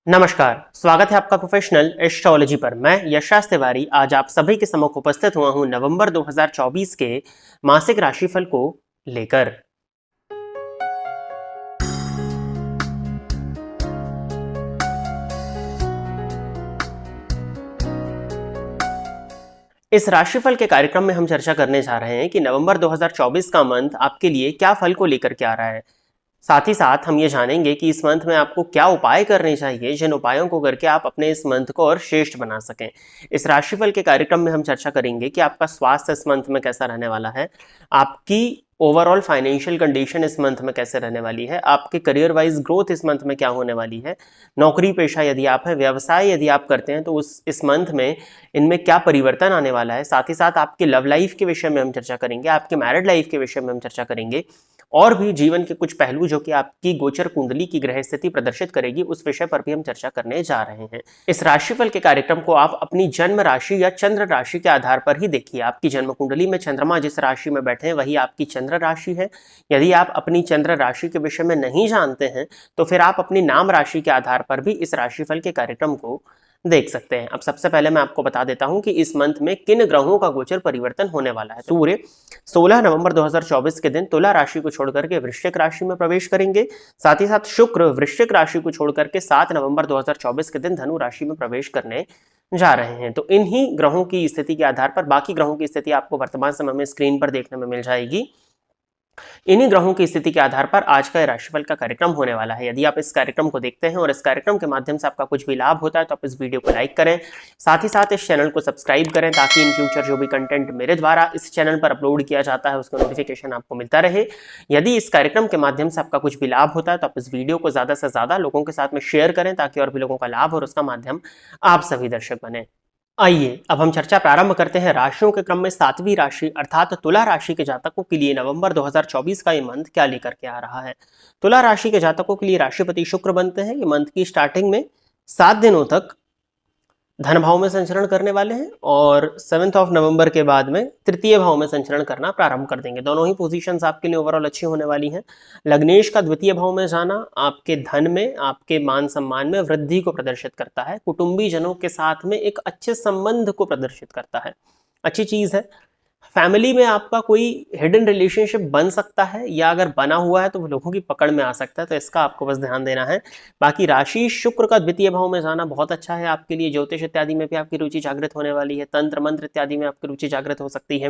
नमस्कार, स्वागत है आपका प्रोफेशनल एस्ट्रोलॉजी पर। मैं यशराज तिवारी आज आप सभी के सम्मुख उपस्थित हुआ हूं नवंबर 2024 के मासिक राशिफल को लेकर। इस राशिफल के कार्यक्रम में हम चर्चा करने जा रहे हैं कि नवंबर 2024 का मंथ आपके लिए क्या फल को लेकर के आ रहा है। साथ ही साथ हम ये जानेंगे कि इस मंथ में आपको क्या उपाय करने चाहिए, जिन उपायों को करके आप अपने इस मंथ को और श्रेष्ठ बना सकें। इस राशिफल के कार्यक्रम में हम चर्चा करेंगे कि आपका स्वास्थ्य इस मंथ में कैसा रहने वाला है, आपकी ओवरऑल फाइनेंशियल कंडीशन इस मंथ में कैसे रहने वाली है, आपके करियर वाइज ग्रोथ इस मंथ में क्या होने वाली है, नौकरी पेशा यदि आप हैं, व्यवसाय यदि आप करते हैं तो इस मंथ में इनमें क्या परिवर्तन आने वाला है। साथ ही साथ आपके लव लाइफ के विषय में हम चर्चा करेंगे, आपके मैरिड लाइफ के विषय में हम चर्चा करेंगे और भी जीवन के कुछ पहलू जो कि आपकी गोचर कुंडली की ग्रह स्थिति प्रदर्शित करेगी उस विषय पर भी हम चर्चा करने जा रहे हैं। इस राशिफल के कार्यक्रम को आप अपनी जन्म राशि या चंद्र राशि के आधार पर ही देखिए। आपकी जन्म कुंडली में चंद्रमा जिस राशि में बैठे हैं वही आपकी चंद्र राशि है। यदि आप अपनी चंद्र राशि के विषय में नहीं जानते हैं तो फिर आप अपनी नाम राशि के आधार पर भी इस राशिफल के कार्यक्रम को देख सकते हैं। अब सबसे पहले मैं आपको बता देता हूं कि इस मंथ में किन ग्रहों का गोचर परिवर्तन होने वाला है। सूर्य 16 नवंबर 2024 के दिन तुला राशि को छोड़कर के वृश्चिक राशि में प्रवेश करेंगे। साथ ही साथ शुक्र वृश्चिक राशि को छोड़कर के 7 नवंबर 2024 के दिन धनु राशि में प्रवेश करने जा रहे हैं। तो इन्हीं ग्रहों की स्थिति के आधार पर बाकी ग्रहों की स्थिति आपको वर्तमान समय में स्क्रीन पर देखने में मिल जाएगी। इन्हीं ग्रहों की स्थिति के आधार पर आज का राशिफल का कार्यक्रम होने वाला है। यदि आप इस कार्यक्रम को देखते हैं और इस कार्यक्रम के माध्यम से आपका कुछ भी लाभ होता है तो आप इस वीडियो को लाइक करें, साथ ही साथ इस चैनल को सब्सक्राइब करें ताकि इन फ्यूचर जो भी कंटेंट मेरे द्वारा इस चैनल पर अपलोड किया जाता है उसका नोटिफिकेशन आपको मिलता रहे। यदि इस कार्यक्रम के माध्यम से आपका कुछ भी लाभ होता है तो आप इस वीडियो को ज्यादा से ज्यादा लोगों के साथ में शेयर करें ताकि और भी लोगों का लाभ और उसका माध्यम आप सभी दर्शक बने। आइए अब हम चर्चा प्रारंभ करते हैं राशियों के क्रम में 7वीं राशि अर्थात तुला राशि के जातकों के लिए नवंबर 2024 का ये मंथ क्या लेकर के आ रहा है। तुला राशि के जातकों के लिए राशिपति शुक्र बनते हैं। ये मंथ की स्टार्टिंग में 7 दिनों तक धन भाव में संचरण करने वाले हैं और 7 नवंबर के बाद में तृतीय भाव में संचरण करना प्रारंभ कर देंगे। दोनों ही पोजीशंस आपके लिए ओवरऑल अच्छी होने वाली हैं। लग्नेश का द्वितीय भाव में जाना आपके धन में, आपके मान सम्मान में वृद्धि को प्रदर्शित करता है। कुटुंबी जनों के साथ में एक अच्छे संबंध को प्रदर्शित करता है, अच्छी चीज है। फैमिली में आपका कोई हिडन रिलेशनशिप बन सकता है या अगर बना हुआ है तो वो लोगों की पकड़ में आ सकता है, तो इसका आपको बस ध्यान देना है। बाकी राशि शुक्र का द्वितीय भाव में जाना बहुत अच्छा है आपके लिए। ज्योतिष इत्यादि में भी आपकी रुचि जागृत होने वाली है, तंत्र मंत्र इत्यादि में आपकी रुचि जागृत हो सकती है।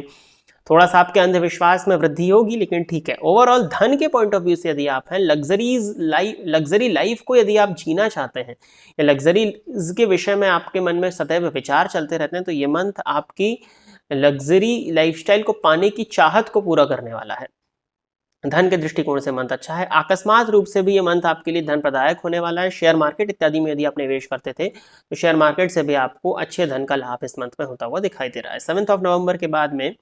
थोड़ा सा आपके अंधविश्वास में वृद्धि होगी लेकिन ठीक है। ओवरऑल धन के पॉइंट ऑफ व्यू से यदि आप हैं, लग्जरी लाइफ को यदि आप जीना चाहते हैं या लग्जरी के विषय में आपके मन में सदैव विचार चलते रहते हैं तो ये मंथ आपकी लग्जरी लाइफस्टाइल को पाने की चाहत को पूरा करने वाला है। धन के दृष्टिकोण से मंथ अच्छा है। अकस्मात रूप से भी ये मंथ आपके लिए धन प्रदायक होने वाला है। शेयर मार्केट इत्यादि में यदि आप निवेश करते थे तो शेयर मार्केट से भी आपको अच्छे धन का लाभ इस मंथ में होता हुआ दिखाई दे रहा है। 7 नवंबर के बाद में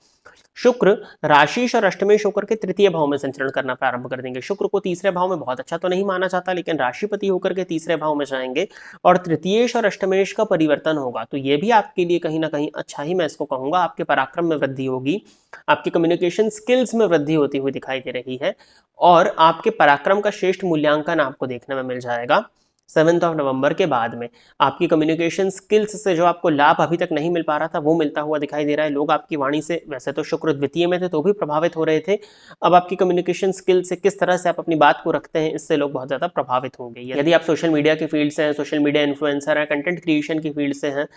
शुक्र राशि और अष्टमेश होकर के तृतीय भाव में संचरण करना प्रारंभ कर देंगे। शुक्र को तीसरे भाव में बहुत अच्छा तो नहीं माना जाता लेकिन राशिपति होकर के तीसरे भाव में जाएंगे और तृतीयेश और अष्टमेश का परिवर्तन होगा, तो ये भी आपके लिए कहीं ना कहीं अच्छा ही मैं इसको कहूंगा। आपके पराक्रम में वृद्धि होगी, आपकी कम्युनिकेशन स्किल्स में वृद्धि होती हुई दिखाई दे रही है और आपके पराक्रम का श्रेष्ठ मूल्यांकन आपको देखने में मिल जाएगा। 7 नवंबर के बाद में आपकी कम्युनिकेशन स्किल्स से जो आपको लाभ अभी तक नहीं मिल पा रहा था वो मिलता हुआ दिखाई दे रहा है। लोग आपकी वाणी से, वैसे तो शुक्र द्वितीय में थे तो भी प्रभावित हो रहे थे, अब आपकी कम्युनिकेशन स्किल से किस तरह से आप अपनी बात को रखते हैं इससे लोग बहुत ज्यादा प्रभावित होंगे। यदि आप सोशल मीडिया की फील्ड से हैं, सोशल मीडिया इन्फ्लुएंसर हैं, कंटेंट क्रिएशन की फील्ड से हैं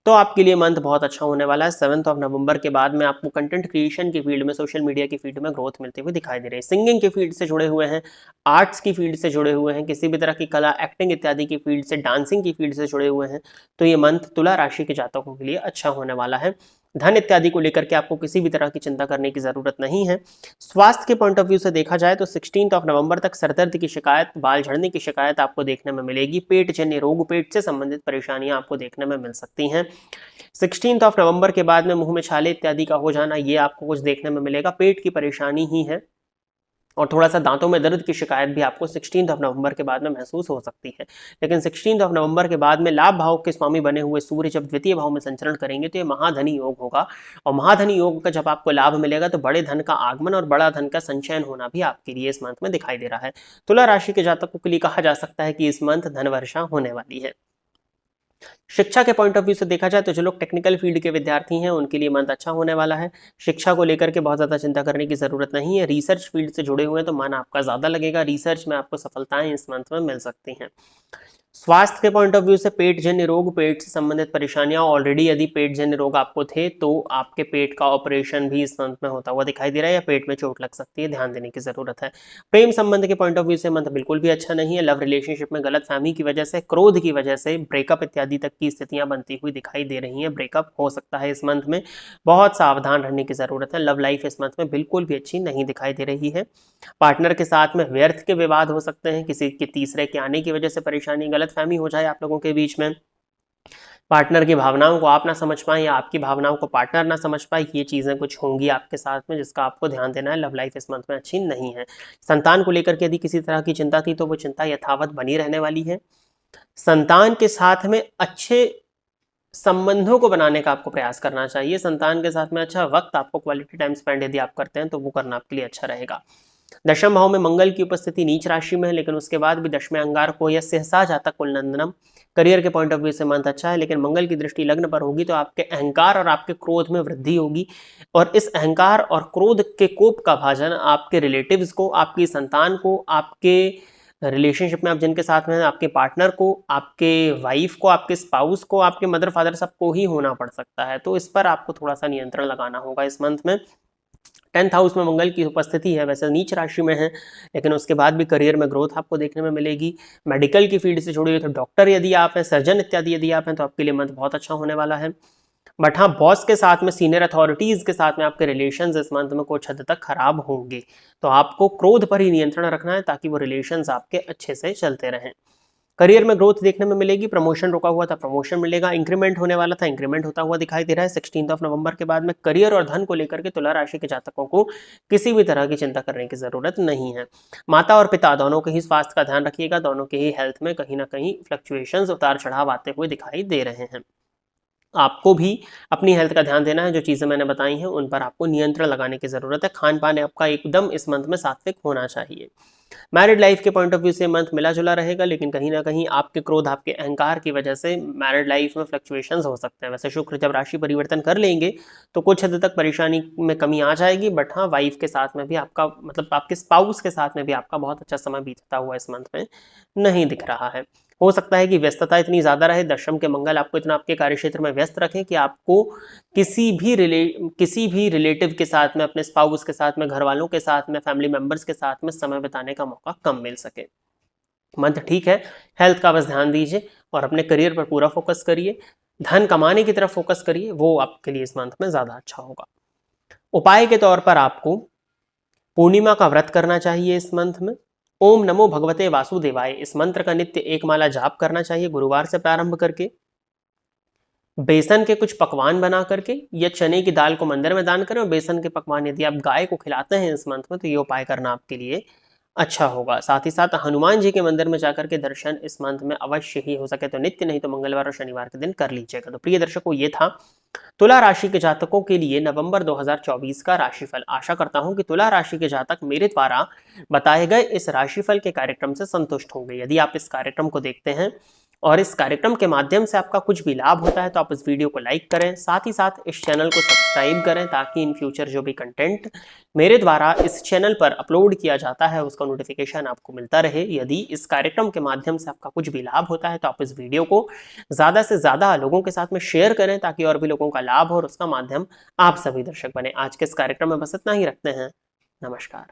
तो आपके लिए मंथ बहुत अच्छा होने वाला है। 7 नवंबर के बाद में आपको कंटेंट क्रिएशन की फील्ड में, सोशल मीडिया की फील्ड में ग्रोथ मिलते हुए दिखाई दे रही है। सिंगिंग की फील्ड से जुड़े हुए हैं, आर्ट्स की फील्ड से जुड़े हुए हैं, किसी भी तरह की कला, एक्टिंग इत्यादि की फील्ड से, डांसिंग की फील्ड से जुड़े हुए हैं तो ये मंथ तुला राशि के जातकों के लिए अच्छा होने वाला है। धन इत्यादि को लेकर के आपको किसी भी तरह की चिंता करने की जरूरत नहीं है। स्वास्थ्य के पॉइंट ऑफ व्यू से देखा जाए तो 16 नवंबर तक सरदर्द की शिकायत, बाल झड़ने की शिकायत आपको देखने में मिलेगी। पेट जन्य रोग, पेट से संबंधित परेशानियां आपको देखने में मिल सकती हैं। 16 नवंबर के बाद में मुंह में छाले इत्यादि का हो जाना ये आपको कुछ देखने में मिलेगा। पेट की परेशानी ही है और थोड़ा सा दांतों में दर्द की शिकायत भी आपको 16 नवंबर के बाद में महसूस हो सकती है। लेकिन 16 नवंबर के बाद में लाभ भाव के स्वामी बने हुए सूर्य जब द्वितीय भाव में संचरण करेंगे तो ये महाधनी योग होगा, और महाधनी योग का जब आपको लाभ मिलेगा तो बड़े धन का आगमन और बड़ा धन का संचयन होना भी आपके लिए इस मंथ में दिखाई दे रहा है। तुला राशि के जातकों के लिए कहा जा सकता है कि इस मंथ धन वर्षा होने वाली है। शिक्षा के पॉइंट ऑफ व्यू से देखा जाए तो जो लोग टेक्निकल फील्ड के विद्यार्थी हैं उनके लिए मंथ अच्छा होने वाला है। शिक्षा को लेकर के बहुत ज़्यादा चिंता करने की ज़रूरत नहीं है। रिसर्च फील्ड से जुड़े हुए हैं तो मन आपका ज़्यादा लगेगा, रिसर्च में आपको सफलताएं इस मंथ में मिल सकती हैं। स्वास्थ्य के पॉइंट ऑफ व्यू से पेट जन्य रोग, पेट से संबंधित परेशानियां, ऑलरेडी यदि पेट जन्य रोग आपको थे तो आपके पेट का ऑपरेशन भी इस मंथ में होता हुआ दिखाई दे रहा है, या पेट में चोट लग सकती है, ध्यान देने की जरूरत है। प्रेम संबंध के पॉइंट ऑफ व्यू से मंथ बिल्कुल भी अच्छा नहीं है। लव रिलेशनशिप में गलतफहमी की वजह से, क्रोध की वजह से ब्रेकअप इत्यादि तक की स्थितियां बनती हुई दिखाई दे रही हैं। ब्रेकअप हो सकता है इस मंथ में, बहुत सावधान रहने की जरूरत है। लव लाइफ इस मंथ में बिल्कुल भी अच्छी नहीं दिखाई दे रही है। पार्टनर के साथ में व्यर्थ के विवाद हो सकते हैं, किसी के तीसरे के आने की वजह से परेशानी, गलतफहमी हो जाए आप लोगों के बीच में, पार्टनर की भावनाओं को आप ना समझ पाए या आपकी भावनाओं को पार्टनर ना समझ पाए, ये चीजें कुछ होंगी आपके साथ में जिसका आपको ध्यान देना है। लव लाइफ इस मंथ में अच्छी नहीं है। संतान को लेकर के यदि किसी तरह की चिंता थी तो वो चिंता यथावत बनी रहने वाली है। संतान के साथ में अच्छे संबंधों को बनाने का आपको प्रयास करना चाहिए। संतान के साथ में अच्छा वक्त, आपको क्वालिटी टाइम स्पेंड यदि आप करते हैं तो वो करना आपके लिए अच्छा रहेगा। दशम भाव में मंगल की उपस्थिति नीच राशि में है, लेकिन उसके बाद भी दशम अंगार को यह सहसा जातक कुलनंदनम। करियर के पॉइंट ऑफ व्यू से मंथ अच्छा है, लेकिन मंगल की दृष्टि लग्न पर होगी तो आपके अहंकार और आपके क्रोध में वृद्धि होगी, और इस अहंकार और क्रोध के कोप का भाजन आपके रिलेटिव्स को, आपकी संतान को, आपके रिलेशनशिप में आप जिनके साथ में हैं, आपके पार्टनर को, आपके वाइफ को, आपके स्पाउस को, आपके मदर फादर सबको ही होना पड़ सकता है। तो इस पर आपको थोड़ा सा नियंत्रण लगाना होगा इस मंथ में। 10th हाउस में मंगल की उपस्थिति है, वैसे नीच राशि में है, लेकिन उसके बाद भी करियर में ग्रोथ आपको देखने में मिलेगी। मेडिकल की फील्ड से जुड़े हुए तो डॉक्टर यदि आप हैं, सर्जन इत्यादि यदि आप हैं तो आपके लिए मंथ बहुत अच्छा होने वाला है। बट हाँ, बॉस के साथ में, सीनियर अथॉरिटीज के साथ में आपके रिलेशंस इस मंथ में कुछ हद तक खराब होंगे, तो आपको क्रोध पर ही नियंत्रण रखना है ताकि वो रिलेशंस आपके अच्छे से चलते रहें। करियर में ग्रोथ देखने में मिलेगी, प्रमोशन रुका हुआ था प्रमोशन मिलेगा, इंक्रीमेंट होने वाला था इंक्रीमेंट होता हुआ दिखाई दे रहा है। 16 नवंबर के बाद में करियर और धन को लेकर के तुला राशि के जातकों को किसी भी तरह की चिंता करने की जरूरत नहीं है। माता और पिता दोनों के ही स्वास्थ्य का ध्यान रखिएगा, दोनों के ही हेल्थ में कहीं ना कहीं फ्लक्चुएशंस, उतार चढ़ाव आते हुए दिखाई दे रहे हैं। आपको भी अपनी हेल्थ का ध्यान देना है, जो चीज़ें मैंने बताई हैं उन पर आपको नियंत्रण लगाने की ज़रूरत है। खान पान आपका एकदम इस मंथ में सात्विक होना चाहिए। मैरिड लाइफ के पॉइंट ऑफ व्यू से मंथ मिला जुला रहेगा, लेकिन कहीं ना कहीं आपके क्रोध, आपके अहंकार की वजह से मैरिड लाइफ में फ्लक्चुएशंस हो सकते हैं। वैसे शुक्र जब राशि परिवर्तन कर लेंगे तो कुछ हद तक परेशानी में कमी आ जाएगी, बट हाँ, वाइफ के साथ में भी आपका, मतलब आपके स्पाउस के साथ में भी आपका बहुत अच्छा समय बीतता हुआ इस मंथ में नहीं दिख रहा है। हो सकता है कि व्यस्तता इतनी ज़्यादा रहे, दशम के मंगल आपको इतना आपके कार्यक्षेत्र में व्यस्त रखें कि आपको किसी भी रिलेटिव के साथ में, अपने स्पाउस के साथ में, घर वालों के साथ में, फैमिली मेंबर्स के साथ में समय बिताने का मौका कम मिल सके। मंथ ठीक है, हेल्थ का बस ध्यान दीजिए और अपने करियर पर पूरा फोकस करिए, धन कमाने की तरफ फोकस करिए, वो आपके लिए इस मंथ में ज़्यादा अच्छा होगा। उपाय के तौर पर आपको पूर्णिमा का व्रत करना चाहिए इस मंथ में। ओम नमो भगवते वासुदेवाय, इस मंत्र का नित्य एक माला जाप करना चाहिए गुरुवार से प्रारंभ करके। बेसन के कुछ पकवान बना करके या चने की दाल को मंदिर में दान करें, और बेसन के पकवान यदि आप गाय को खिलाते हैं इस मंथ में तो ये उपाय करना आपके लिए अच्छा होगा। साथ ही साथ हनुमान जी के मंदिर में जाकर के दर्शन इस मंथ में अवश्य ही हो सके तो नित्य, नहीं तो मंगलवार और शनिवार के दिन कर लीजिएगा। तो प्रिय दर्शकों, ये था तुला राशि के जातकों के लिए नवंबर 2024 का राशिफल। आशा करता हूं कि तुला राशि के जातक मेरे द्वारा बताए गए इस राशिफल के कार्यक्रम से संतुष्ट होंगे। यदि आप इस कार्यक्रम को देखते हैं और इस कार्यक्रम के माध्यम से आपका कुछ भी लाभ होता है तो आप इस वीडियो को लाइक करें, साथ ही साथ इस चैनल को सब्सक्राइब करें ताकि इन फ्यूचर जो भी कंटेंट मेरे द्वारा इस चैनल पर अपलोड किया जाता है उसका नोटिफिकेशन आपको मिलता रहे। यदि इस कार्यक्रम के माध्यम से आपका कुछ भी लाभ होता है तो आप इस वीडियो को ज़्यादा से ज़्यादा लोगों के साथ में शेयर करें ताकि और भी लोगों का लाभ हो और उसका माध्यम आप सभी दर्शक बने। आज के इस कार्यक्रम में बस इतना ही रखते हैं। नमस्कार।